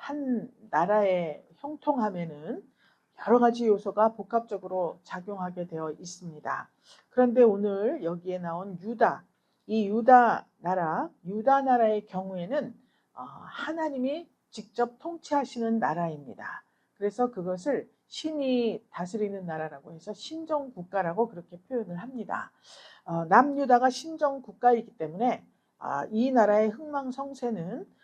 한 나라의 형통함에는 여러 가지 요소가 복합적으로 작용하게 되어 있습니다. 그런데 오늘 여기에 나온 유다, 이 유다 나라의 경우에는 하나님이 직접 통치하시는 나라입니다. 그래서 그것을 신이 다스리는 나라라고 해서 신정국가라고 그렇게 표현을 합니다. 남유다가 신정국가이기 때문에 이 나라의 흥망성쇠는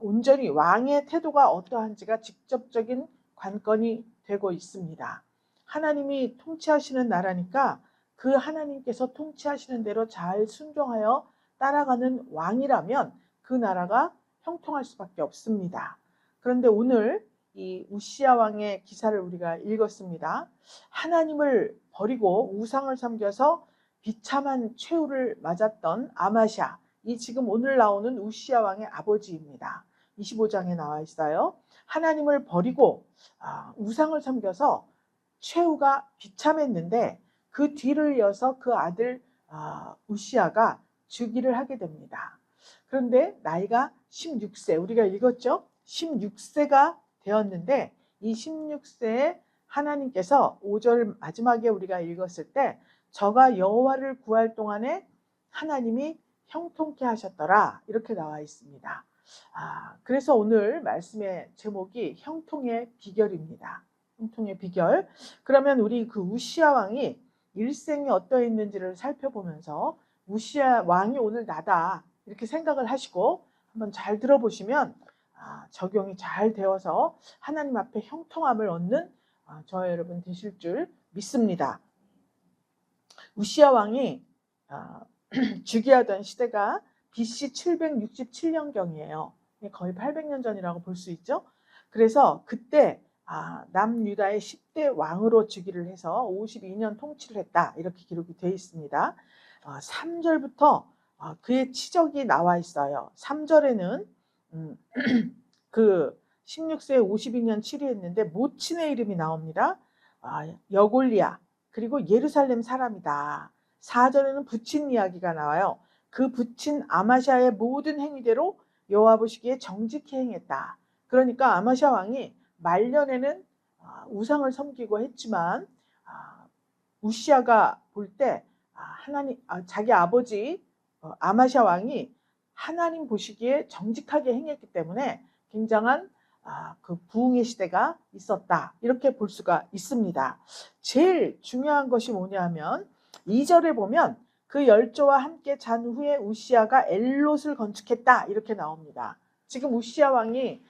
온전히 왕의 태도가 어떠한지가 직접적인 관건이 되고 있습니다. 하나님이 통치하시는 나라니까 그 하나님께서 통치하시는 대로 잘 순종하여 따라가는 왕이라면 그 나라가 형통할 수밖에 없습니다. 그런데 오늘 이 우시야 왕의 기사를 우리가 읽었습니다. 하나님을 버리고 우상을 섬겨서 비참한 최후를 맞았던 아마샤, 이 지금 오늘 나오는 우시야 왕의 아버지입니다. 25장에 나와 있어요. 하나님을 버리고 우상을 섬겨서 최후가 비참했는데 그 뒤를 이어서 그 아들 우시야가 즉위를 하게 됩니다. 그런데 나이가 16세, 우리가 읽었죠? 16세가 되었는데 이 16세에 하나님께서 5절 마지막에 우리가 읽었을 때 저가 여호와를 구할 동안에 하나님이 형통케 하셨더라, 이렇게 나와 있습니다. 그래서 오늘 말씀의 제목이 형통의 비결입니다. 형통의 비결. 그러면 우리 그 우시야 왕이 일생이 어떠했는지를 살펴보면서 우시야 왕이 오늘 나다 이렇게 생각을 하시고 한번 잘 들어보시면 적용이 잘 되어서 하나님 앞에 형통함을 얻는 저와 여러분 되실 줄 믿습니다. 우시야 왕이 즉위하던 시대가 BC 767년경이에요. 거의 800년 전이라고 볼 수 있죠. 그래서 그때 남유다의 10대 왕으로 즉위를 해서 52년 통치를 했다, 이렇게 기록이 되어 있습니다. 3절부터 그의 치적이 나와 있어요. 3절에는 그 16세에 52년 치리했는데 모친의 이름이 나옵니다. 여골리야, 그리고 예루살렘 사람이다. 4절에는 부친 이야기가 나와요. 그 부친 아마샤의 모든 행위대로 여호와 보시기에 정직히 행했다. 그러니까 아마샤 왕이 말년에는 우상을 섬기고 했지만 우시야가 볼 때 자기 아버지 아마샤 왕이 하나님 보시기에 정직하게 행했기 때문에 굉장한 그 부흥의 시대가 있었다, 이렇게 볼 수가 있습니다. 제일 중요한 것이 뭐냐면 2절에 보면 그 열조와 함께 잔 후에 우시야가 엘롯을 건축했다, 이렇게 나옵니다. 지금 우시야 왕이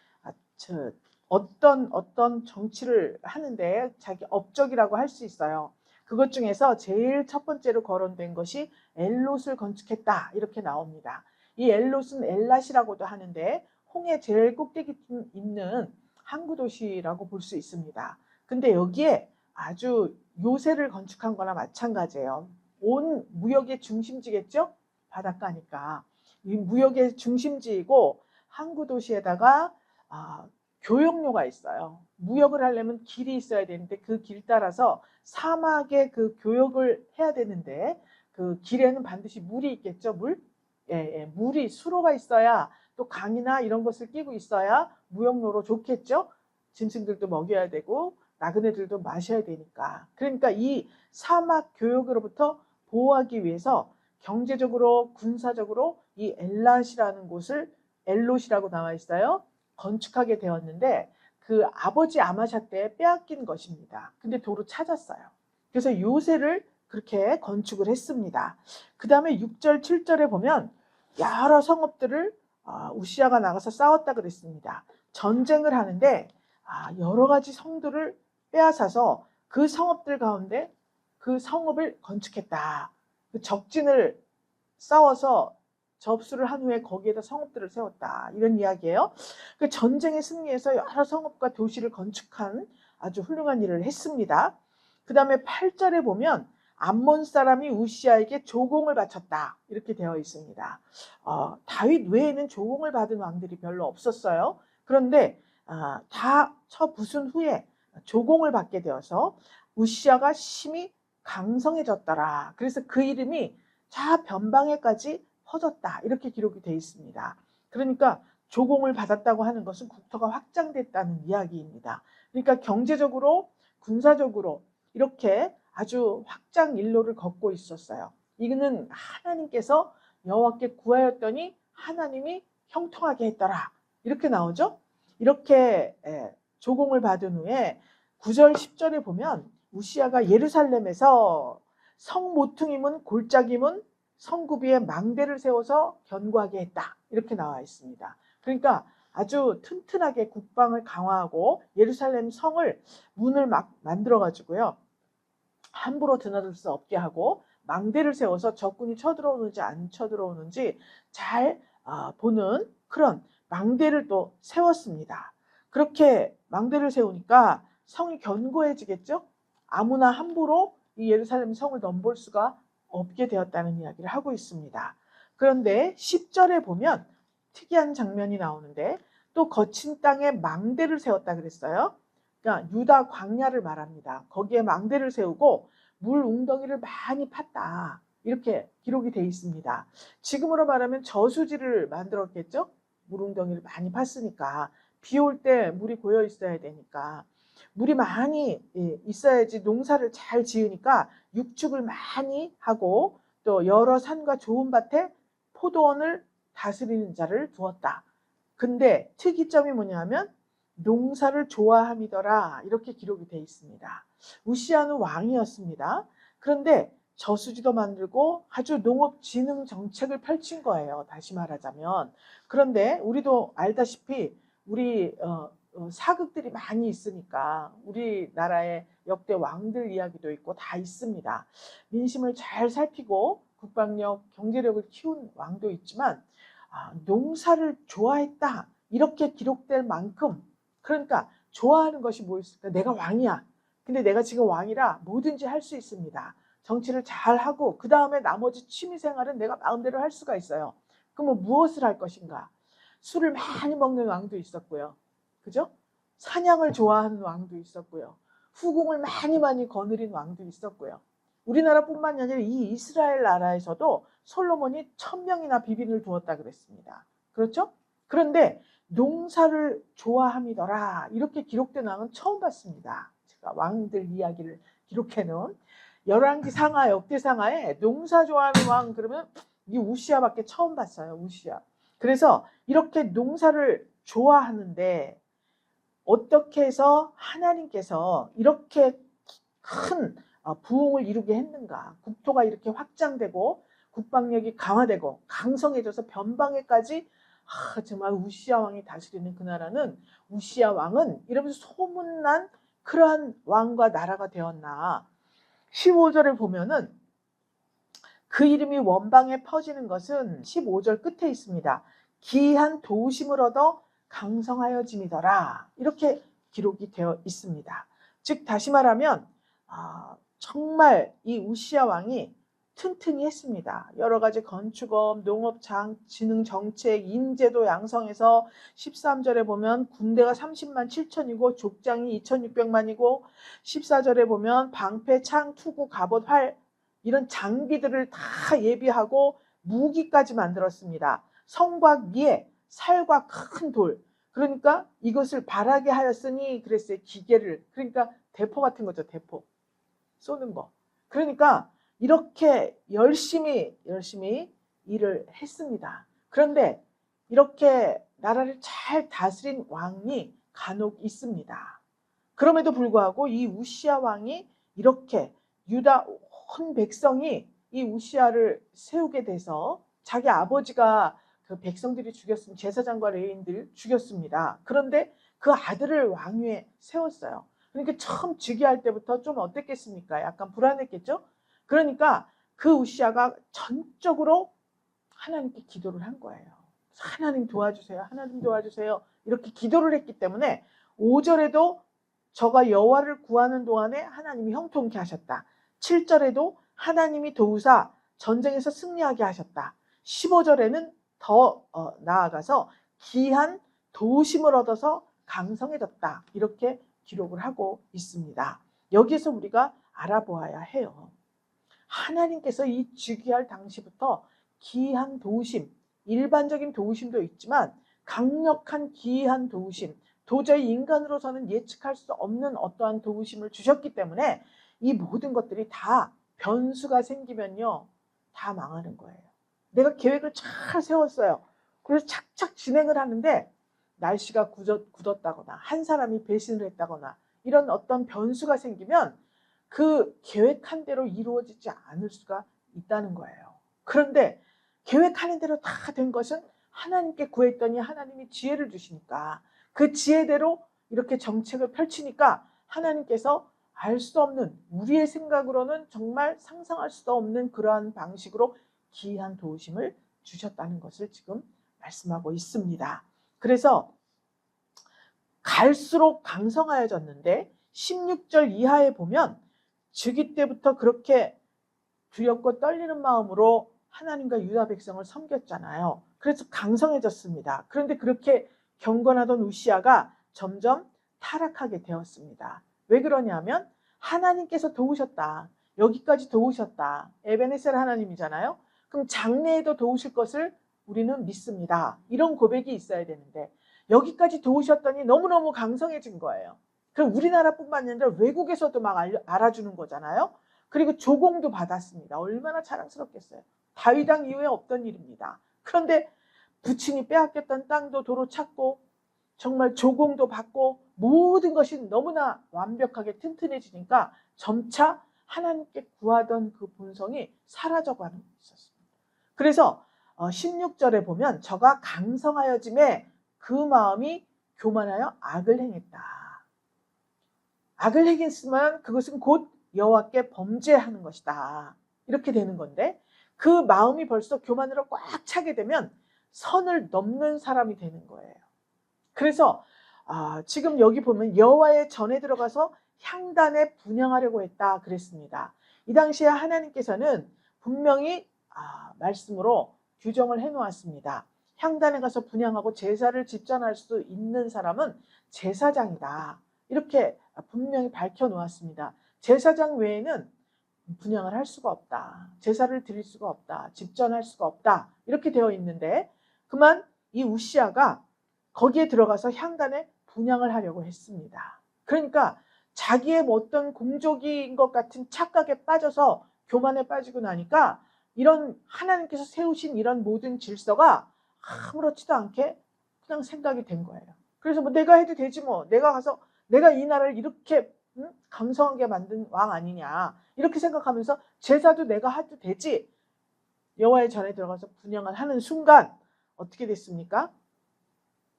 어떤 정치를 하는데 자기 업적이라고 할 수 있어요. 그것 중에서 제일 첫 번째로 거론된 것이 엘롯을 건축했다, 이렇게 나옵니다. 이 엘롯은 엘랏이라고도 하는데 홍해 제일 꼭대기 있는 항구 도시라고 볼 수 있습니다. 근데 여기에 아주 요새를 건축한 거나 마찬가지예요. 온 무역의 중심지겠죠? 바닷가니까. 이 무역의 중심지이고 항구 도시에다가 교역로가 있어요. 무역을 하려면 길이 있어야 되는데 그 길 따라서 사막에 그 교역을 해야 되는데 그 길에는 반드시 물이 있겠죠? 물이 수로가 있어야, 또 강이나 이런 것을 끼고 있어야 무역로로 좋겠죠? 짐승들도 먹여야 되고 나그네들도 마셔야 되니까. 그러니까 이 사막 교역으로부터 보호하기 위해서 경제적으로 군사적으로 이 엘랏이라는 곳을, 엘롯이라고 나와 있어요, 건축하게 되었는데 그 아버지 아마샤 때 빼앗긴 것입니다. 근데 도로 찾았어요. 그래서 요새를 그렇게 건축을 했습니다. 그 다음에 6절 7절에 보면 여러 성읍들을 우시야가 나가서 싸웠다 그랬습니다. 전쟁을 하는데 여러 가지 성들을 빼앗아서 그 성읍들 가운데 그 성읍을 건축했다. 그 적진을 싸워서 접수를 한 후에 거기에다 성읍들을 세웠다, 이런 이야기예요. 그 전쟁에 승리해서 여러 성읍과 도시를 건축한 아주 훌륭한 일을 했습니다. 그 다음에 8절에 보면 암몬 사람이 우시야에게 조공을 바쳤다, 이렇게 되어 있습니다. 다윗 외에는 조공을 받은 왕들이 별로 없었어요. 그런데 다 처부순 후에 조공을 받게 되어서 우시야가 심히 강성해졌더라. 그래서 그 이름이 자 변방에까지 퍼졌다, 이렇게 기록이 되어 있습니다. 그러니까 조공을 받았다고 하는 것은 국토가 확장됐다는 이야기입니다. 그러니까 경제적으로, 군사적으로 이렇게 아주 확장 일로를 걷고 있었어요. 이거는 하나님께서 여호와께 구하였더니 하나님이 형통하게 했더라. 이렇게 나오죠. 이렇게 조공을 받은 후에 9절 10절에 보면 우시야가 예루살렘에서 성 모퉁이문 골짜기문 성구비에 망대를 세워서 견고하게 했다. 이렇게 나와 있습니다. 그러니까 아주 튼튼하게 국방을 강화하고 예루살렘 성을 문을 막 만들어 가지고요. 함부로 드나들 수 없게 하고 망대를 세워서 적군이 쳐들어오는지 안 쳐들어오는지 잘 보는 그런 망대를 또 세웠습니다. 그렇게 망대를 세우니까 성이 견고해지겠죠? 아무나 함부로 이 예루살렘 성을 넘볼 수가 없게 되었다는 이야기를 하고 있습니다. 그런데 10절에 보면 특이한 장면이 나오는데 또 거친 땅에 망대를 세웠다 그랬어요. 그러니까 유다 광야를 말합니다. 거기에 망대를 세우고 물 웅덩이를 많이 팠다. 이렇게 기록이 되어 있습니다. 지금으로 말하면 저수지를 만들었겠죠? 물 웅덩이를 많이 팠으니까 비 올 때 물이 고여 있어야 되니까 물이 많이 있어야지 농사를 잘 지으니까 육축을 많이 하고 또 여러 산과 좋은 밭에 포도원을 다스리는 자를 두었다. 근데 특이점이 뭐냐면 농사를 좋아함이더라. 이렇게 기록이 되어 있습니다. 우시야는 왕이었습니다. 그런데 저수지도 만들고 아주 농업진흥 정책을 펼친 거예요. 다시 말하자면. 그런데 우리도 알다시피 우리 사극들이 많이 있으니까 우리나라의 역대 왕들 이야기도 있고 다 있습니다. 민심을 잘 살피고 국방력, 경제력을 키운 왕도 있지만 농사를 좋아했다. 이렇게 기록될 만큼 그러니까 좋아하는 것이 뭐였을까? 내가 왕이야. 근데 내가 지금 왕이라 뭐든지 할 수 있습니다. 정치를 잘 하고 그 다음에 나머지 취미생활은 내가 마음대로 할 수가 있어요. 그러면 무엇을 할 것인가? 술을 많이 먹는 왕도 있었고요. 그죠? 사냥을 좋아하는 왕도 있었고요. 후궁을 많이 거느린 왕도 있었고요. 우리나라뿐만이 아니라 이 이스라엘 나라에서도 솔로몬이 1000명이나 비빈을 두었다 그랬습니다. 그렇죠? 그런데 농사를 좋아함이더라. 이렇게 기록된 왕은 처음 봤습니다. 제가 왕들 이야기를 기록해놓은 열왕기 상하, 역대상하에 농사 좋아하는 왕 그러면 이 우시야밖에 처음 봤어요. 우시야. 그래서 이렇게 농사를 좋아하는데 어떻게 해서 하나님께서 이렇게 큰 부흥을 이루게 했는가. 국토가 이렇게 확장되고 국방력이 강화되고 강성해져서 변방에까지 정말 우시야 왕이 다스리는 그 나라는 우시야 왕은 이러면서 소문난 그러한 왕과 나라가 되었나. 15절을 보면은 그 이름이 원방에 퍼지는 것은 15절 끝에 있습니다. 기이한 도우심을 얻어 강성하여짐이더라. 이렇게 기록이 되어 있습니다. 즉 다시 말하면 정말 이 우시야 왕이 튼튼히 했습니다. 여러 가지 건축업, 농업, 진흥 정책, 인재도 양성해서 13절에 보면 군대가 30만 7천이고 족장이 2600만이고 14절에 보면 방패, 창, 투구, 갑옷, 활 이런 장비들을 다 예비하고 무기까지 만들었습니다. 성과 미에, 살과 큰 돌. 그러니까 이것을 바라게 하였으니 그랬어요. 기계를. 그러니까 대포 같은 거죠. 대포. 쏘는 거. 그러니까 이렇게 열심히 일을 했습니다. 그런데 이렇게 나라를 잘 다스린 왕이 간혹 있습니다. 그럼에도 불구하고 이 우시야 왕이 이렇게 유다 온 백성이 이 우시야를 세우게 돼서 자기 아버지가 그 백성들이 죽였으면 제사장과 레위인들 죽였습니다. 그런데 그 아들을 왕위에 세웠어요. 그러니까 처음 즉위할 때부터 좀 어땠겠습니까? 약간 불안했겠죠? 그러니까 그 우시야가 전적으로 하나님께 기도를 한 거예요. 하나님 도와주세요. 하나님 도와주세요. 이렇게 기도를 했기 때문에 5절에도 저가 여호와를 구하는 동안에 하나님이 형통케 하셨다. 7절에도 하나님이 도우사 전쟁에서 승리하게 하셨다. 15절에는 더 나아가서 기한 도우심을 얻어서 강성해졌다. 이렇게 기록을 하고 있습니다. 여기에서 우리가 알아보아야 해요. 하나님께서 이 즉위할 당시부터 기한 도우심, 일반적인 도우심도 있지만 강력한 기이한 도우심, 도저히 인간으로서는 예측할 수 없는 어떠한 도우심을 주셨기 때문에 이 모든 것들이 다 변수가 생기면요, 다 망하는 거예요. 내가 계획을 잘 세웠어요. 그래서 착착 진행을 하는데 날씨가 굳었다거나 한 사람이 배신을 했다거나 이런 어떤 변수가 생기면 그 계획한 대로 이루어지지 않을 수가 있다는 거예요. 그런데 계획하는 대로 다 된 것은 하나님께 구했더니 하나님이 지혜를 주시니까 그 지혜대로 이렇게 정책을 펼치니까 하나님께서 알 수 없는, 우리의 생각으로는 정말 상상할 수도 없는 그러한 방식으로 기이한 도우심을 주셨다는 것을 지금 말씀하고 있습니다. 그래서 갈수록 강성하여졌는데 16절 이하에 보면 즉위 때부터 그렇게 두렵고 떨리는 마음으로 하나님과 유다 백성을 섬겼잖아요. 그래서 강성해졌습니다. 그런데 그렇게 경건하던 우시아가 점점 타락하게 되었습니다. 왜 그러냐면 하나님께서 도우셨다. 여기까지 도우셨다. 에베네셀 하나님이잖아요. 그럼 장래에도 도우실 것을 우리는 믿습니다. 이런 고백이 있어야 되는데 여기까지 도우셨더니 너무너무 강성해진 거예요. 그럼 우리나라뿐만 아니라 외국에서도 막 알아주는 거잖아요. 그리고 조공도 받았습니다. 얼마나 자랑스럽겠어요. 다윗 왕 이후에 없던 일입니다. 그런데 부친이 빼앗겼던 땅도 도로 찾고 정말 조공도 받고 모든 것이 너무나 완벽하게 튼튼해지니까 점차 하나님께 구하던 그 본성이 사라져가는 게 있었습니다. 그래서 16절에 보면 저가 강성하여짐에 그 마음이 교만하여 악을 행했다. 악을 행했으면 그것은 곧 여호와께 범죄하는 것이다. 이렇게 되는 건데 그 마음이 벌써 교만으로 꽉 차게 되면 선을 넘는 사람이 되는 거예요. 그래서 지금 여기 보면 여호와의 전에 들어가서 향단에 분향하려고 했다 그랬습니다. 이 당시에 하나님께서는 분명히 말씀으로 규정을 해놓았습니다. 향단에 가서 분향하고 제사를 집전할 수 있는 사람은 제사장이다. 이렇게 분명히 밝혀놓았습니다. 제사장 외에는 분향을 할 수가 없다. 제사를 드릴 수가 없다. 집전할 수가 없다. 이렇게 되어 있는데 그만 이 우시아가 거기에 들어가서 향단에 분향을 하려고 했습니다. 그러니까 자기의 어떤 공적인 것 같은 착각에 빠져서 교만에 빠지고 나니까 이런 하나님께서 세우신 이런 모든 질서가 아무렇지도 않게 그냥 생각이 된 거예요. 그래서 뭐 내가 해도 되지 뭐. 내가 가서 내가 이 나라를 이렇게 강성하게 만든 왕 아니냐. 이렇게 생각하면서 제사도 내가 해도 되지. 여호와의 전에 들어가서 분향을 하는 순간 어떻게 됐습니까?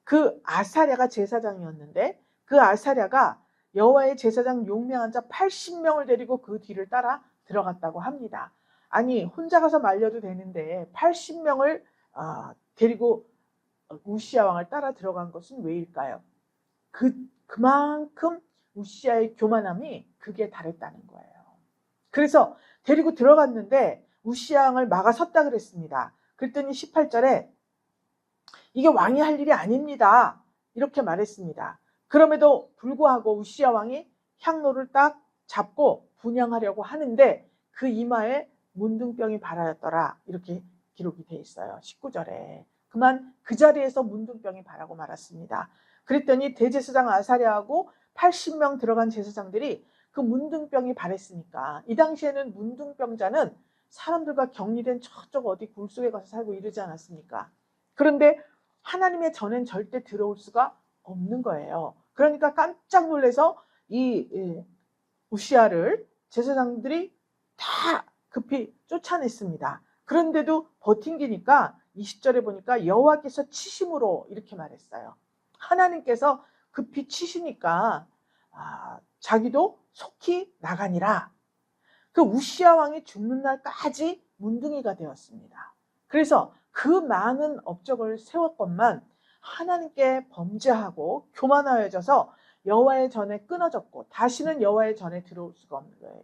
그 아사랴가 제사장이었는데 그 아사랴가 여호와의 제사장 용맹한 자 80명을 데리고 그 뒤를 따라 들어갔다고 합니다. 아니 혼자 가서 말려도 되는데 80명을 데리고 우시아 왕을 따라 들어간 것은 왜일까요? 그만큼 우시아의 교만함이 극에 달했다는 거예요. 그래서 데리고 들어갔는데 우시아 왕을 막아섰다 그랬습니다. 그랬더니 18절에 이게 왕이 할 일이 아닙니다. 이렇게 말했습니다. 그럼에도 불구하고 우시아 왕이 향로를 딱 잡고 분향하려고 하는데 그 이마에 문둥병이 발하였더라. 이렇게 기록이 돼 있어요. 19절에. 그만 그 자리에서 문둥병이 발하고 말았습니다. 그랬더니 대제사장 아사랴하고 80명 들어간 제사장들이 그 문둥병이 발했으니까 이 당시에는 문둥병자는 사람들과 격리된 저쪽 어디 굴속에 가서 살고 이러지 않았습니까? 그런데 하나님의 전엔 절대 들어올 수가 없는 거예요. 그러니까 깜짝 놀라서 이 우시아를 제사장들이 다 급히 쫓아냈습니다. 그런데도 버틴기니까 20절에 보니까 여호와께서 치심으로 이렇게 말했어요. 하나님께서 급히 치시니까 자기도 속히 나가니라. 그 우시아 왕이 죽는 날까지 문둥이가 되었습니다. 그래서 그 많은 업적을 세웠건만 하나님께 범죄하고 교만하여져서 여호와의 전에 끊어졌고 다시는 여호와의 전에 들어올 수가 없는 거예요.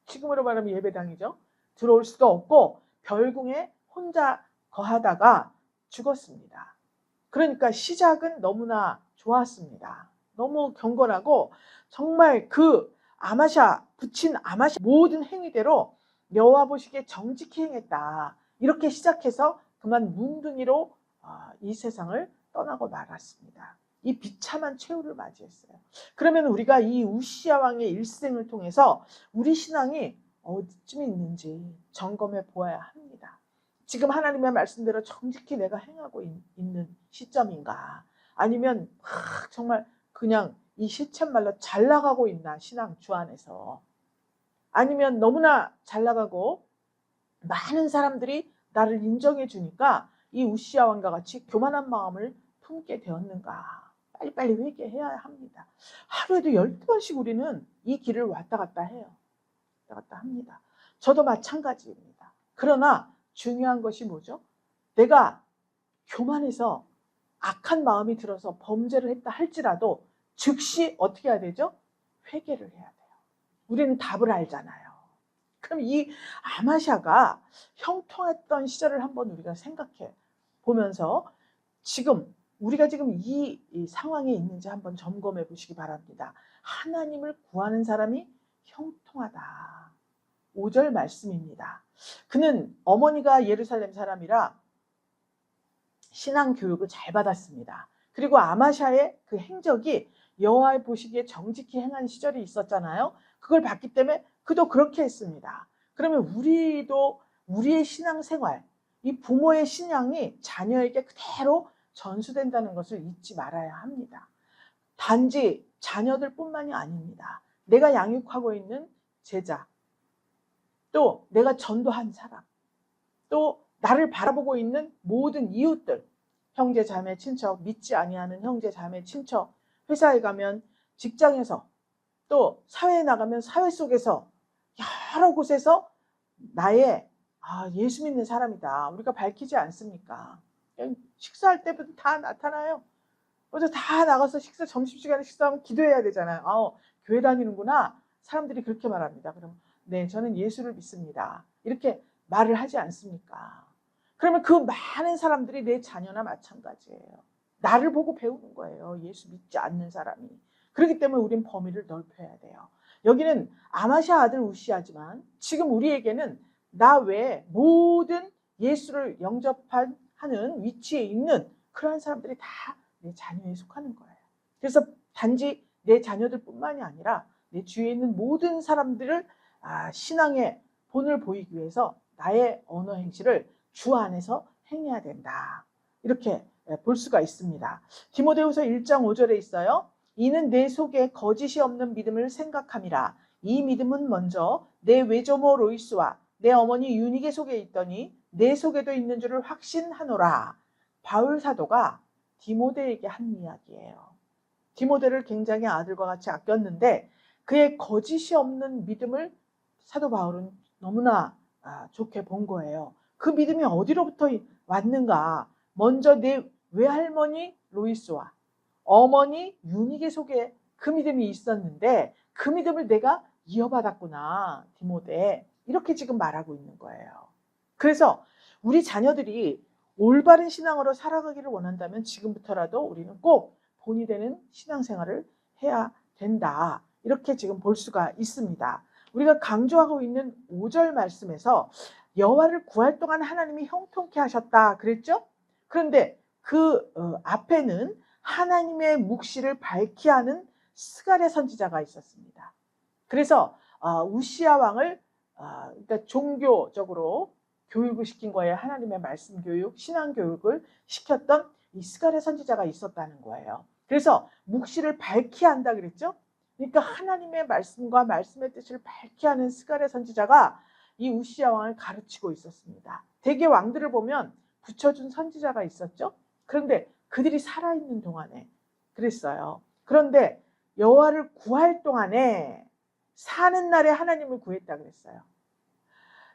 지금으로 말하면 예배당이죠. 들어올 수가 없고 별궁에 혼자 거하다가 죽었습니다. 그러니까 시작은 너무나 좋았습니다. 너무 경건하고 정말 그 부친 아마샤 모든 행위대로 여호와 보시기에 정직히 행했다. 이렇게 시작해서 그만 문둥이로 이 세상을 떠나고 말았습니다. 이 비참한 최후를 맞이했어요. 그러면 우리가 이 우시야 왕의 일생을 통해서 우리 신앙이 어디쯤 있는지 점검해 보아야 합니다. 지금 하나님의 말씀대로 정직히 내가 행하고 있는 시점인가, 아니면 정말 그냥 이 시쳇말로 잘 나가고 있나, 신앙 주 안에서. 아니면 너무나 잘 나가고 많은 사람들이 나를 인정해 주니까 이 우시야 왕과 같이 교만한 마음을 품게 되었는가. 빨리빨리 회개해야 합니다. 하루에도 12번씩 우리는 이 길을 왔다 갔다 해요. 왔다 갔다 합니다. 저도 마찬가지입니다. 그러나 중요한 것이 뭐죠? 내가 교만해서 악한 마음이 들어서 범죄를 했다 할지라도 즉시 어떻게 해야 되죠? 회개를 해야 돼요. 우리는 답을 알잖아요. 그럼 이 아마샤가 형통했던 시절을 한번 우리가 생각해 보면서 우리가 지금 이 상황에 있는지 한번 점검해 보시기 바랍니다. 하나님을 구하는 사람이 형통하다. 5절 말씀입니다. 그는 어머니가 예루살렘 사람이라 신앙 교육을 잘 받았습니다. 그리고 아마샤의 그 행적이 여호와의 보시기에 정직히 행한 시절이 있었잖아요. 그걸 봤기 때문에 그도 그렇게 했습니다. 그러면 우리도 우리의 신앙생활, 이 부모의 신앙이 자녀에게 그대로 전수된다는 것을 잊지 말아야 합니다. 단지 자녀들뿐만이 아닙니다. 내가 양육하고 있는 제자, 또 내가 전도한 사람, 또 나를 바라보고 있는 모든 이웃들, 형제 자매 친척, 믿지 아니하는 형제 자매 친척, 회사에 가면, 직장에서, 또 사회에 나가면 사회 속에서 여러 곳에서 나의 예수 믿는 사람이다, 우리가 밝히지 않습니까? 식사할 때부터 다 나타나요. 어제 다 나가서 점심시간에 식사하면 기도해야 되잖아요. 교회 다니는구나. 사람들이 그렇게 말합니다. 그럼 네, 저는 예수를 믿습니다, 이렇게 말을 하지 않습니까? 그러면 그 많은 사람들이 내 자녀나 마찬가지예요. 나를 보고 배우는 거예요. 예수 믿지 않는 사람이. 그렇기 때문에 우린 범위를 넓혀야 돼요. 여기는 아마샤 아들 우시야지만 지금 우리에게는 나 외에 모든 예수를 영접하는 위치에 있는 그러한 사람들이 다 내 자녀에 속하는 거예요. 그래서 단지 내 자녀들뿐만이 아니라 내 주위에 있는 모든 사람들을 신앙의 본을 보이기 위해서 나의 언어 행실을 주 안에서 행해야 된다, 이렇게 볼 수가 있습니다. 디모데후서 1장 5절에 있어요. 이는 내 속에 거짓이 없는 믿음을 생각함이라. 이 믿음은 먼저 내 외조모 로이스와 내 어머니 유니게 속에 있더니 내 속에도 있는 줄을 확신하노라. 바울 사도가 디모데에게 한 이야기예요. 디모데를 굉장히 아들과 같이 아꼈는데 그의 거짓이 없는 믿음을 사도 바울은 너무나 좋게 본 거예요. 그 믿음이 어디로부터 왔는가? 먼저 내 외할머니 로이스와 어머니 유니게 속에 그 믿음이 있었는데 그 믿음을 내가 이어받았구나, 디모데. 이렇게 지금 말하고 있는 거예요. 그래서 우리 자녀들이 올바른 신앙으로 살아가기를 원한다면 지금부터라도 우리는 꼭 본이 되는 신앙생활을 해야 된다, 이렇게 지금 볼 수가 있습니다. 우리가 강조하고 있는 5절 말씀에서 여호와를 구할 동안 하나님이 형통케 하셨다 그랬죠? 그런데 그 앞에는 하나님의 묵시를 밝히 하는 스갈의 선지자가 있었습니다. 그래서 우시야 왕을 그러니까 종교적으로 교육을 시킨 거예요. 하나님의 말씀 교육, 신앙 교육을 시켰던 이 스갈의 선지자가 있었다는 거예요. 그래서 묵시를 밝히 한다 그랬죠? 그러니까 하나님의 말씀과 말씀의 뜻을 밝히 하는 스갈의 선지자가 이 우시야 왕을 가르치고 있었습니다. 대개 왕들을 보면 붙여준 선지자가 있었죠. 그런데 그들이 살아있는 동안에 그랬어요. 그런데 여호와를 구할 동안에 사는 날에 하나님을 구했다 그랬어요.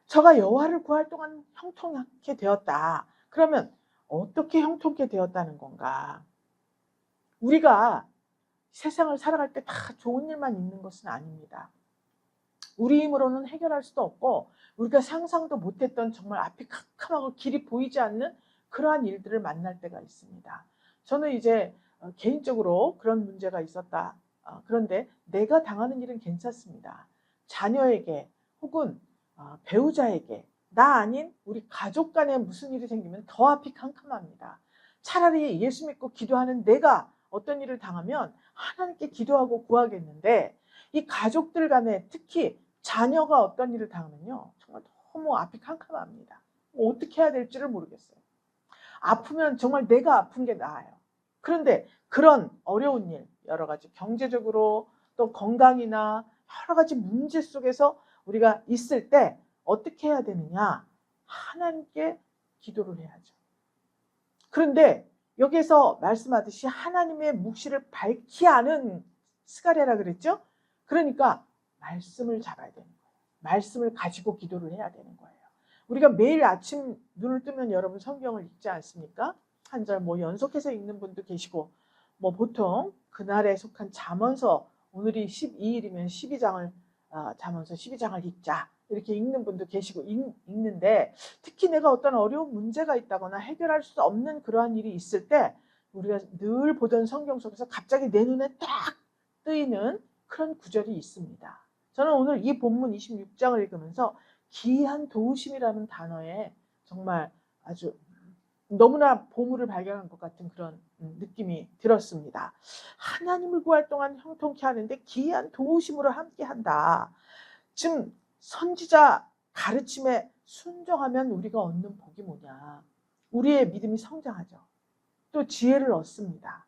저가 여호와를 구할 동안 형통케 되었다. 그러면 어떻게 형통케 되었다는 건가? 우리가 세상을 살아갈 때 다 좋은 일만 있는 것은 아닙니다. 우리 힘으로는 해결할 수도 없고 우리가 상상도 못했던 정말 앞이 캄캄하고 길이 보이지 않는 그러한 일들을 만날 때가 있습니다. 저는 이제 개인적으로 그런 문제가 있었다. 그런데 내가 당하는 일은 괜찮습니다. 자녀에게 혹은 배우자에게, 나 아닌 우리 가족 간에 무슨 일이 생기면 더 앞이 캄캄합니다. 차라리 예수 믿고 기도하는 내가 어떤 일을 당하면 하나님께 기도하고 구하겠는데, 이 가족들 간에 특히 자녀가 어떤 일을 당하면요, 정말 너무 앞이 캄캄합니다. 어떻게 해야 될지를 모르겠어요. 아프면 정말 내가 아픈 게 나아요. 그런데 그런 어려운 일, 여러 가지 경제적으로 또 건강이나 여러 가지 문제 속에서 우리가 있을 때 어떻게 해야 되느냐? 하나님께 기도를 해야죠. 그런데 여기에서 말씀하듯이 하나님의 묵시를 밝히 아는 스가랴라 그랬죠? 그러니까 말씀을 잡아야 되는 거예요. 말씀을 가지고 기도를 해야 되는 거예요. 우리가 매일 아침 눈을 뜨면 여러분 성경을 읽지 않습니까? 한 절 뭐 연속해서 읽는 분도 계시고, 뭐 보통 그날에 속한 잠언서, 오늘이 12일이면 12장을 잠언서 12장을 읽자 이렇게 읽는 분도 계시고 읽는데, 특히 내가 어떤 어려운 문제가 있다거나 해결할 수 없는 그러한 일이 있을 때 우리가 늘 보던 성경 속에서 갑자기 내 눈에 딱 뜨이는 그런 구절이 있습니다. 저는 오늘 이 본문 26장을 읽으면서 기이한 도우심이라는 단어에 정말 아주 너무나 보물을 발견한 것 같은 그런 느낌이 들었습니다. 하나님을 구할 동안 형통케 하는데 기이한 도우심으로 함께한다. 지금 선지자 가르침에 순종하면 우리가 얻는 복이 뭐냐? 우리의 믿음이 성장하죠. 또 지혜를 얻습니다.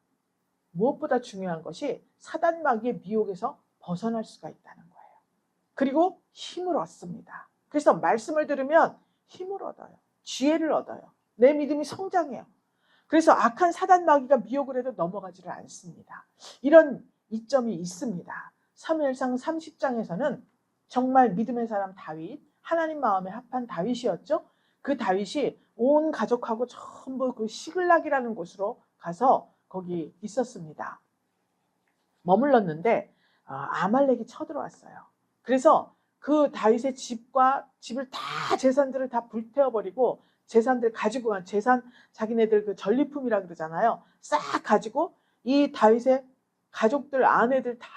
무엇보다 중요한 것이 사단 마귀의 미혹에서 벗어날 수가 있다는 거예요. 그리고 힘을 얻습니다. 그래서 말씀을 들으면 힘을 얻어요. 지혜를 얻어요. 내 믿음이 성장해요. 그래서 악한 사단 마귀가 미혹을 해도 넘어가지를 않습니다. 이런 이점이 있습니다. 사무엘상 30장에서는 정말 믿음의 사람 다윗, 하나님 마음에 합한 다윗이었죠. 그 다윗이 온 가족하고 전부 그 시글락이라는 곳으로 가서 거기 있었습니다. 머물렀는데 아말렉이 쳐들어왔어요. 그래서 그 다윗의 집을 다 재산들을 다 불태워버리고, 재산들 가지고 간 재산, 자기네들 그 전리품이라 그러잖아요. 싹 가지고 이 다윗의 가족들, 아내들 다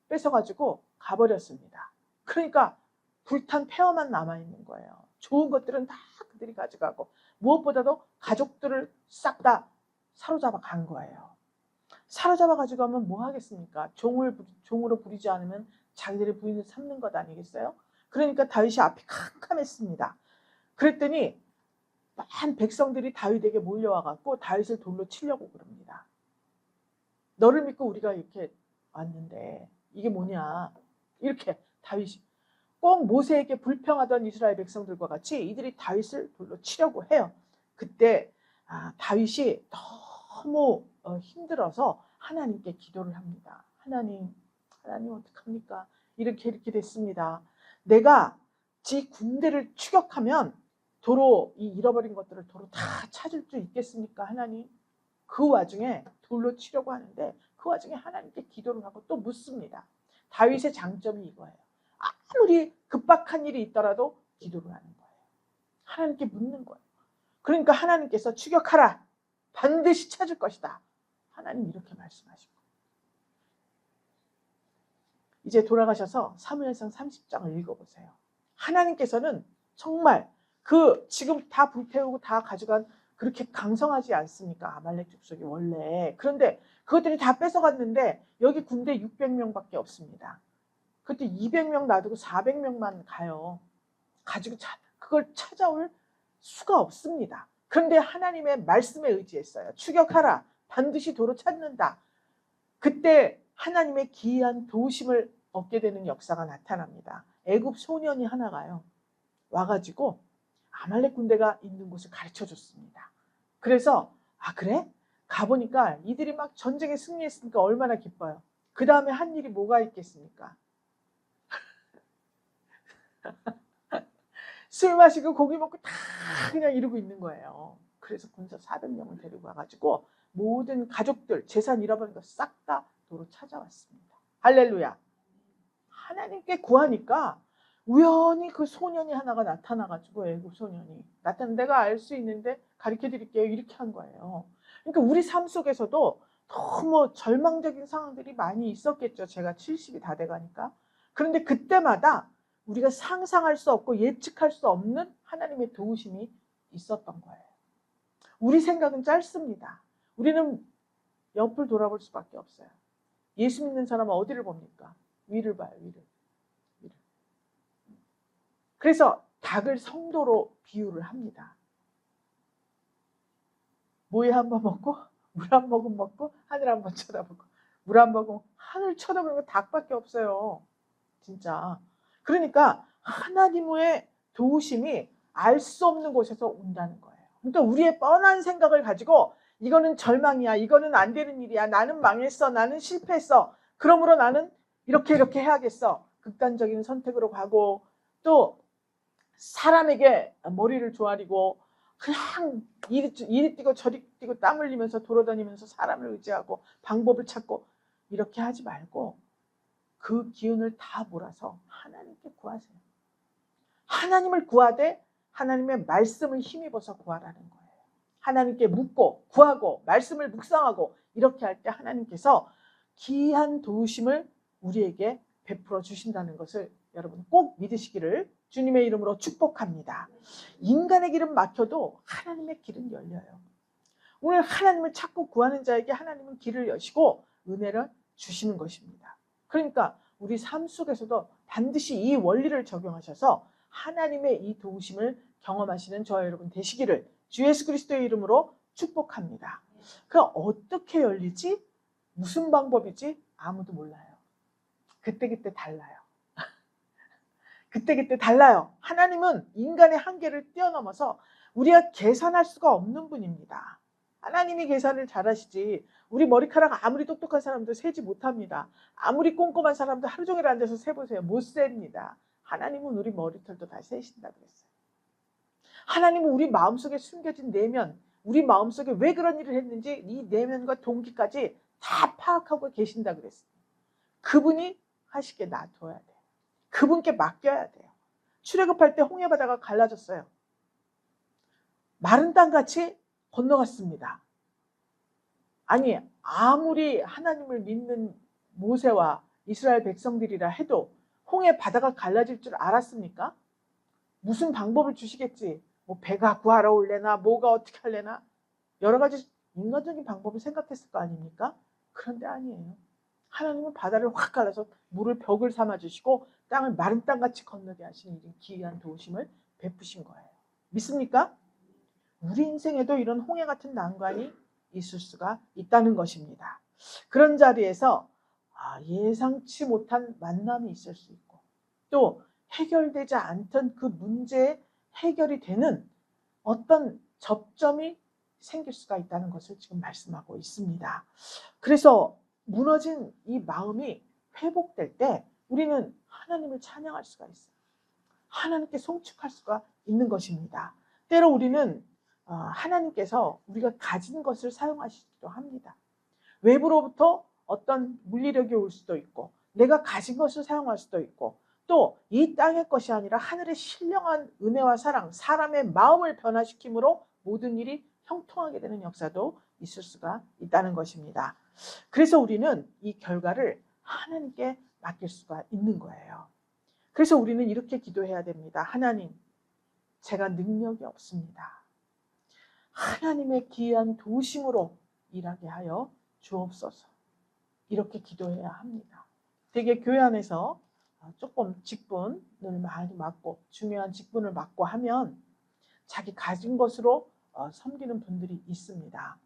뺏어가지고 가버렸습니다. 그러니까 불탄 폐허만 남아있는 거예요. 좋은 것들은 다 그들이 가져가고, 무엇보다도 가족들을 싹 다 사로잡아 간 거예요. 사로잡아 가지고 가면 뭐 하겠습니까? 종으로 부리지 않으면 자기들의 부인을 삼는 것 아니겠어요? 그러니까 다윗이 앞이 캄캄했습니다. 그랬더니 많은 백성들이 다윗에게 몰려와 갖고 다윗을 돌로 치려고 그럽니다. 너를 믿고 우리가 이렇게 왔는데 이게 뭐냐? 이렇게 다윗이 꼭 모세에게 불평하던 이스라엘 백성들과 같이 이들이 다윗을 돌로 치려고 해요. 그때 다윗이 너무 힘들어서 하나님께 기도를 합니다. 하나님 어떡합니까? 이렇게 됐습니다. 내가 지 군대를 추격하면 도로 이 잃어버린 것들을 도로 다 찾을 수 있겠습니까? 하나님. 그 와중에 돌로 치려고 하는데 그 와중에 하나님께 기도를 하고 또 묻습니다. 다윗의 장점이 이거예요. 아무리 급박한 일이 있더라도 기도를 하는 거예요. 하나님께 묻는 거예요. 그러니까 하나님께서 추격하라. 반드시 찾을 것이다. 하나님 이렇게 말씀하시고, 이제 돌아가셔서 사무엘상 30장을 읽어보세요. 하나님께서는 정말 그 지금 다 불태우고 다 가져간, 그렇게 강성하지 않습니까? 아말렉 족속이 원래. 그런데 그것들이 다 뺏어갔는데 여기 군대 600명밖에 없습니다. 그때 200명 놔두고 400명만 가요. 가지고 그걸 찾아올 수가 없습니다. 그런데 하나님의 말씀에 의지했어요. 추격하라. 반드시 도로 찾는다. 그때 하나님의 기이한 도우심을 얻게 되는 역사가 나타납니다. 애굽 소년이 하나가요. 와가지고 아말렉 군대가 있는 곳을 가르쳐 줬습니다. 그래서 그래? 가보니까 이들이 막 전쟁에 승리했으니까 얼마나 기뻐요. 그 다음에 한 일이 뭐가 있겠습니까? 술 마시고 고기 먹고 다 그냥 이러고 있는 거예요. 그래서 군사 400명을 데리고 와가지고 모든 가족들, 재산 잃어버린 거 싹 다 도로 찾아왔습니다. 할렐루야. 하나님께 구하니까 우연히 그 소년이 하나가 나타나가지고, 애굽 소년이 나타난, 내가 알 수 있는데 가르쳐 드릴게요. 이렇게 한 거예요. 그러니까 우리 삶 속에서도 너무 절망적인 상황들이 많이 있었겠죠. 제가 70이 다 돼가니까. 그런데 그때마다 우리가 상상할 수 없고 예측할 수 없는 하나님의 도우심이 있었던 거예요. 우리 생각은 짧습니다. 우리는 옆을 돌아볼 수밖에 없어요. 예수 믿는 사람은 어디를 봅니까? 위를 봐요, 위를. 그래서 닭을 성도로 비유를 합니다. 모에 한 번 먹고 물 한 모금 먹고 하늘 한 번 쳐다보고 물 한 모금 하늘 쳐다보는 거 닭밖에 없어요. 진짜. 그러니까 하나님의 도우심이 알 수 없는 곳에서 온다는 거예요. 그러니까 우리의 뻔한 생각을 가지고 이거는 절망이야, 이거는 안 되는 일이야, 나는 망했어, 나는 실패했어, 그러므로 나는 이렇게 해야겠어, 극단적인 선택으로 가고, 또 사람에게 머리를 조아리고 그냥 이리 뛰고 저리 뛰고 땀 흘리면서 돌아다니면서 사람을 의지하고 방법을 찾고 이렇게 하지 말고 그 기운을 다 몰아서 하나님께 구하세요. 하나님을 구하되 하나님의 말씀을 힘입어서 구하라는 거예요. 하나님께 묻고 구하고 말씀을 묵상하고 이렇게 할 때 하나님께서 귀한 도우심을 우리에게 베풀어 주신다는 것을 여러분 꼭 믿으시기를 주님의 이름으로 축복합니다. 인간의 길은 막혀도 하나님의 길은 열려요. 오늘 하나님을 찾고 구하는 자에게 하나님은 길을 여시고 은혜를 주시는 것입니다. 그러니까 우리 삶 속에서도 반드시 이 원리를 적용하셔서 하나님의 이 도우심을 경험하시는 저와 여러분 되시기를 주 예수 그리스도의 이름으로 축복합니다. 그럼 어떻게 열리지? 무슨 방법이지? 아무도 몰라요. 그때그때 달라요. 그때그때 달라요. 하나님은 인간의 한계를 뛰어넘어서 우리가 계산할 수가 없는 분입니다. 하나님이 계산을 잘하시지 우리 머리카락 아무리 똑똑한 사람도 세지 못합니다. 아무리 꼼꼼한 사람도 하루 종일 앉아서 세보세요. 못 셉니다. 하나님은 우리 머리털도 다 세신다 그랬어요. 하나님은 우리 마음속에 숨겨진 내면, 우리 마음속에 왜 그런 일을 했는지 이 내면과 동기까지 다 파악하고 계신다 그랬어요. 그분이 하시게 놔둬야 돼요. 그분께 맡겨야 돼요. 출애굽할 때 홍해 바다가 갈라졌어요. 마른 땅같이 건너갔습니다. 아니 아무리 하나님을 믿는 모세와 이스라엘 백성들이라 해도 홍해 바다가 갈라질 줄 알았습니까? 무슨 방법을 주시겠지. 뭐 배가 구하러 올래나 뭐가 어떻게 할래나 여러 가지 인간적인 방법을 생각했을 거 아닙니까? 그런데 아니에요. 하나님은 바다를 확 갈라서 물을 벽을 삼아주시고 땅을 마른 땅같이 건너게 하시는 이 기이한 도우심을 베푸신 거예요. 믿습니까? 우리 인생에도 이런 홍해 같은 난관이 있을 수가 있다는 것입니다. 그런 자리에서 예상치 못한 만남이 있을 수 있고 또 해결되지 않던 그 문제의 해결이 되는 어떤 접점이 생길 수가 있다는 것을 지금 말씀하고 있습니다. 그래서 무너진 이 마음이 회복될 때 우리는 하나님을 찬양할 수가 있어요. 하나님께 송축할 수가 있는 것입니다. 때로 우리는 하나님께서 우리가 가진 것을 사용하시기도 합니다. 외부로부터 어떤 물리력이 올 수도 있고 내가 가진 것을 사용할 수도 있고 또 이 땅의 것이 아니라 하늘의 신령한 은혜와 사랑, 사람의 마음을 변화시킴으로 모든 일이 형통하게 되는 역사도 있을 수가 있다는 것입니다. 그래서 우리는 이 결과를 하나님께 맡길 수가 있는 거예요. 그래서 우리는 이렇게 기도해야 됩니다. 하나님, 제가 능력이 없습니다. 하나님의 기이한 도우심으로 일하게 하여 주옵소서. 이렇게 기도해야 합니다. 되게 교회 안에서 조금 직분을 많이 맡고 중요한 직분을 맡고 하면 자기 가진 것으로 섬기는 분들이 있습니다.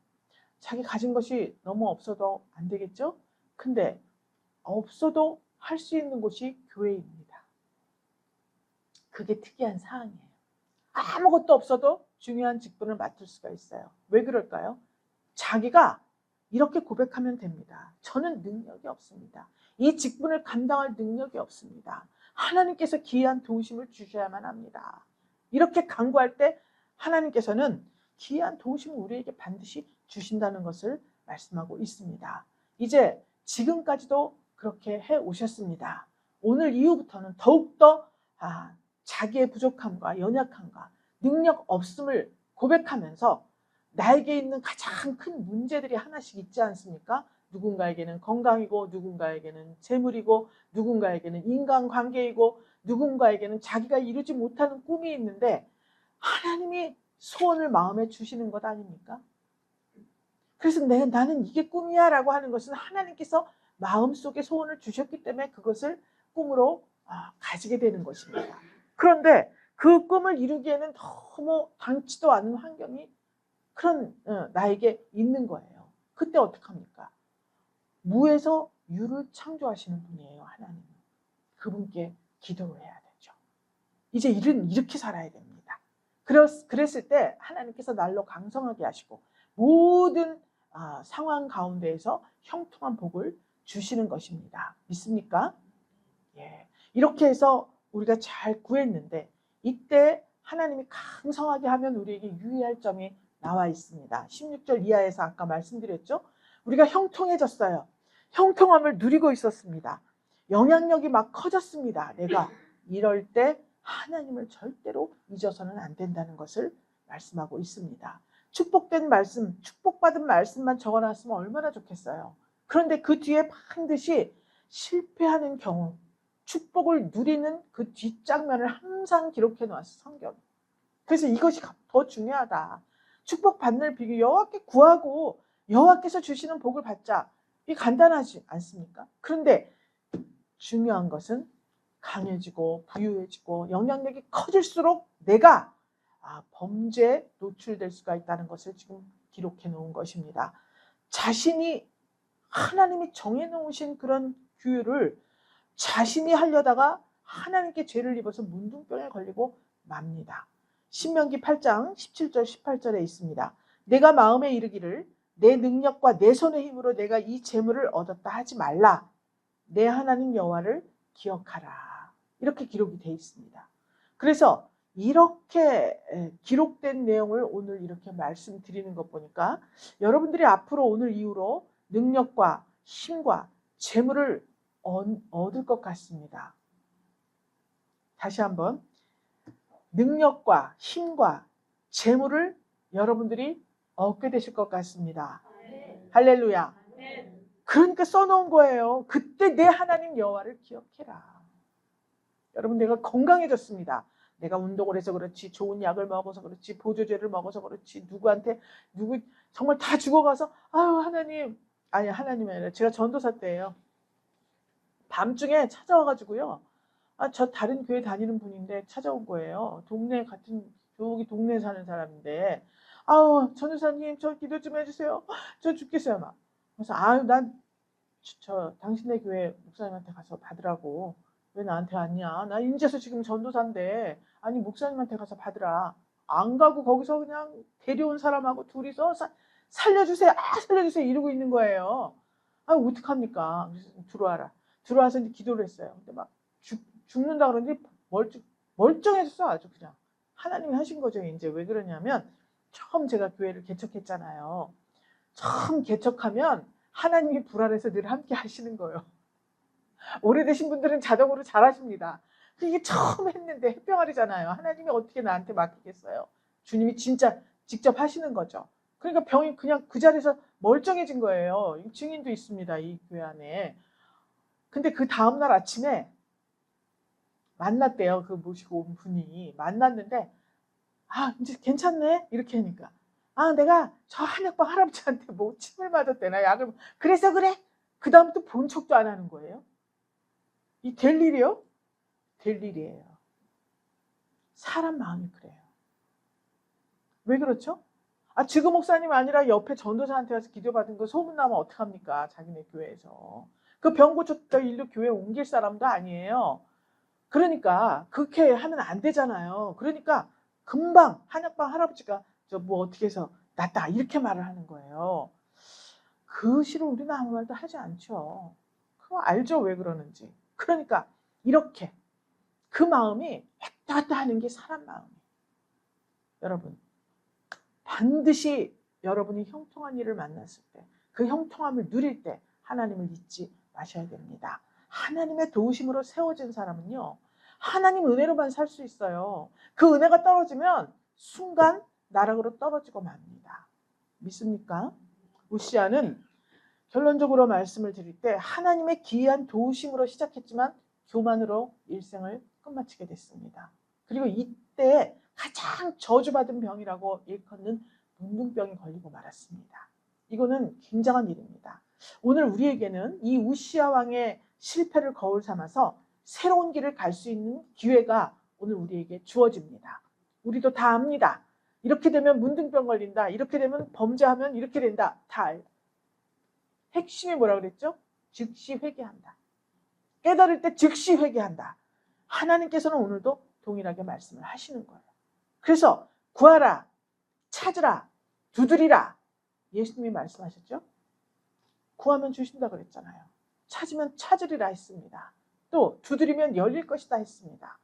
자기 가진 것이 너무 없어도 안 되겠죠? 근데 없어도 할 수 있는 곳이 교회입니다. 그게 특이한 사항이에요. 아무것도 없어도 중요한 직분을 맡을 수가 있어요. 왜 그럴까요? 자기가 이렇게 고백하면 됩니다. 저는 능력이 없습니다. 이 직분을 감당할 능력이 없습니다. 하나님께서 기이한 도우심을 주셔야만 합니다. 이렇게 간구할 때 하나님께서는 기이한 도우심을 우리에게 반드시 주신다는 것을 말씀하고 있습니다. 이제 지금까지도 그렇게 해 오셨습니다. 오늘 이후부터는 더욱더 자기의 부족함과 연약함과 능력 없음을 고백하면서 나에게 있는 가장 큰 문제들이 하나씩 있지 않습니까? 누군가에게는 건강이고 누군가에게는 재물이고 누군가에게는 인간관계이고 누군가에게는 자기가 이루지 못하는 꿈이 있는데 하나님이 소원을 마음에 주시는 것 아닙니까? 그래서 나는 이게 꿈이야 라고 하는 것은 하나님께서 마음속에 소원을 주셨기 때문에 그것을 꿈으로 가지게 되는 것입니다. 그런데 그 꿈을 이루기에는 너무 당치도 않은 환경이 그런 나에게 있는 거예요. 그때 어떡합니까? 무에서 유를 창조하시는 분이에요. 하나님은. 그분께 기도를 해야 되죠. 이제 일은 이렇게 살아야 됩니다. 그랬을 때 하나님께서 날로 강성하게 하시고 모든 상황 가운데에서 형통한 복을 주시는 것입니다. 믿습니까? 예. 이렇게 해서 우리가 잘 구했는데 이때 하나님이 강성하게 하면 우리에게 유의할 점이 나와 있습니다. 16절 이하에서 아까 말씀드렸죠. 우리가 형통해졌어요. 형통함을 누리고 있었습니다. 영향력이 막 커졌습니다. 내가 이럴 때 하나님을 절대로 잊어서는 안 된다는 것을 말씀하고 있습니다. 축복된 말씀, 축복받은 말씀만 적어놨으면 얼마나 좋겠어요. 그런데 그 뒤에 반드시 실패하는 경우, 축복을 누리는 그 뒷장면을 항상 기록해 놓았어, 성경. 그래서 이것이 더 중요하다. 축복받는 비결, 여호와께 구하고 여호와께서 주시는 복을 받자. 이게 간단하지 않습니까? 그런데 중요한 것은 강해지고 부유해지고 영향력이 커질수록 내가 범죄에 노출될 수가 있다는 것을 지금 기록해 놓은 것입니다. 자신이 하나님이 정해놓으신 그런 규율을 자신이 하려다가 하나님께 죄를 입어서 문둥병에 걸리고 맙니다. 신명기 8장 17절 18절에 있습니다. 내가 마음에 이르기를 내 능력과 내 손의 힘으로 내가 이 재물을 얻었다 하지 말라. 내 하나님 여호와를 기억하라. 이렇게 기록이 되어 있습니다. 그래서 이렇게 기록된 내용을 오늘 이렇게 말씀드리는 것 보니까 여러분들이 앞으로 오늘 이후로 능력과 힘과 재물을 얻을 것 같습니다. 다시 한번 능력과 힘과 재물을 여러분들이 얻게 되실 것 같습니다. 할렐루야. 그러니까 써놓은 거예요. 그때 내 하나님 여호와를 기억해라. 여러분, 내가 건강해졌습니다. 내가 운동을 해서 그렇지, 좋은 약을 먹어서 그렇지, 보조제를 먹어서 그렇지, 누구 정말 다 죽어가서 아유 하나님, 아니 하나님이 아니라 제가 전도사 때예요. 밤중에 찾아와가지고요. 저 다른 교회 다니는 분인데 찾아온 거예요. 저기 동네에 사는 사람인데, 전도사님 저 기도 좀 해주세요. 저 죽겠어요 막. 그래서 난 당신네 교회 목사님한테 가서 받으라고. 왜 나한테 왔냐? 나 인제서 지금 전도사인데, 아니 목사님한테 가서 받으라. 안 가고 거기서 그냥 데려온 사람하고 둘이서 살려주세요, 살려주세요 이러고 있는 거예요. 어떡합니까? 그래서 들어와서 이제 기도를 했어요. 근데 막 죽는다 그러는데 멀쩡해졌어. 아주 그냥 하나님이 하신 거죠. 이제 왜 그러냐면 처음 제가 교회를 개척했잖아요. 처음 개척하면 하나님이 불안해서 늘 함께 하시는 거예요. 오래되신 분들은 자동으로 잘하십니다. 이게 처음 했는데 햇병아리잖아요. 하나님이 어떻게 나한테 맡기겠어요? 주님이 진짜 직접 하시는 거죠. 그러니까 병이 그냥 그 자리에서 멀쩡해진 거예요. 증인도 있습니다. 이 교회 안에. 근데 그 다음날 아침에 만났대요. 그 모시고 온 분이. 만났는데 이제 괜찮네? 이렇게 하니까 내가 저 한약방 할아버지한테 뭐 침을 맞았대나 약을 그래서 그래? 그 다음부터 본 척도 안 하는 거예요. 이 될 일이요? 될 일이에요. 사람 마음이 그래요. 왜 그렇죠? 지금 목사님 아니라 옆에 전도사한테 가서 기도받은 거 소문나면 어떡합니까? 자기네 교회에서. 그 병 고쳤다 일로 교회 옮길 사람도 아니에요. 그러니까 그렇게 하면 안 되잖아요. 그러니까 금방 한약방 할아버지가 저 뭐 어떻게 해서 낫다 이렇게 말을 하는 거예요. 그 시로 우리는 아무 말도 하지 않죠. 그거 알죠? 왜 그러는지. 그러니까 이렇게 그 마음이 왔다 갔다 하는 게 사람 마음이에요. 여러분, 반드시 여러분이 형통한 일을 만났을 때, 그 형통함을 누릴 때 하나님을 잊지 마셔야 됩니다. 하나님의 도우심으로 세워진 사람은요, 하나님 은혜로만 살 수 있어요. 그 은혜가 떨어지면 순간 나락으로 떨어지고 맙니다. 믿습니까? 우시아는 결론적으로 말씀을 드릴 때 하나님의 기이한 도우심으로 시작했지만 교만으로 일생을 끝마치게 됐습니다. 그리고 이때 가장 저주받은 병이라고 일컫는 문둥병이 걸리고 말았습니다. 이거는 굉장한 일입니다. 오늘 우리에게는 이 우시야 왕의 실패를 거울 삼아서 새로운 길을 갈 수 있는 기회가 오늘 우리에게 주어집니다. 우리도 다 압니다. 이렇게 되면 문둥병 걸린다. 이렇게 되면 범죄하면 이렇게 된다. 다 알고. 핵심이 뭐라고 그랬죠? 즉시 회개한다. 깨달을 때 즉시 회개한다. 하나님께서는 오늘도 동일하게 말씀을 하시는 거예요. 그래서 구하라, 찾으라, 두드리라. 예수님이 말씀하셨죠? 구하면 주신다 그랬잖아요. 찾으면 찾으리라 했습니다. 또 두드리면 열릴 것이다 했습니다.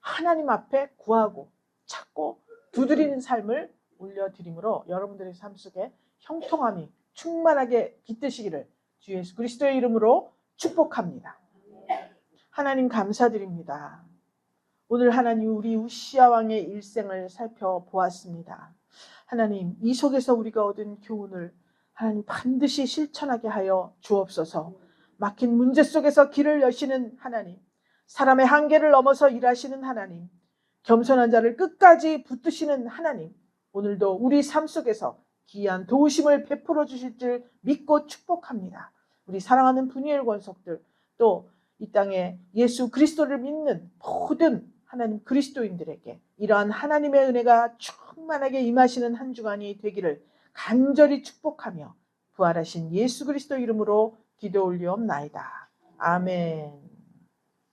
하나님 앞에 구하고 찾고 두드리는 삶을 올려드림으로 여러분들의 삶 속에 형통함이 충만하게 깃드시기를 주 예수 그리스도의 이름으로 축복합니다. 하나님 감사드립니다. 오늘 하나님 우리 우시야 왕의 일생을 살펴보았습니다. 하나님 이 속에서 우리가 얻은 교훈을 하나님 반드시 실천하게 하여 주옵소서. 막힌 문제 속에서 길을 여시는 하나님, 사람의 한계를 넘어서 일하시는 하나님, 겸손한 자를 끝까지 붙드시는 하나님, 오늘도 우리 삶 속에서 귀한 도우심을 베풀어 주실 줄 믿고 축복합니다. 우리 사랑하는 분이엘 권속들, 또 이 땅에 예수 그리스도를 믿는 모든 하나님 그리스도인들에게 이러한 하나님의 은혜가 충만하게 임하시는 한 주간이 되기를 간절히 축복하며 부활하신 예수 그리스도 이름으로 기도 올리옵나이다. 아멘.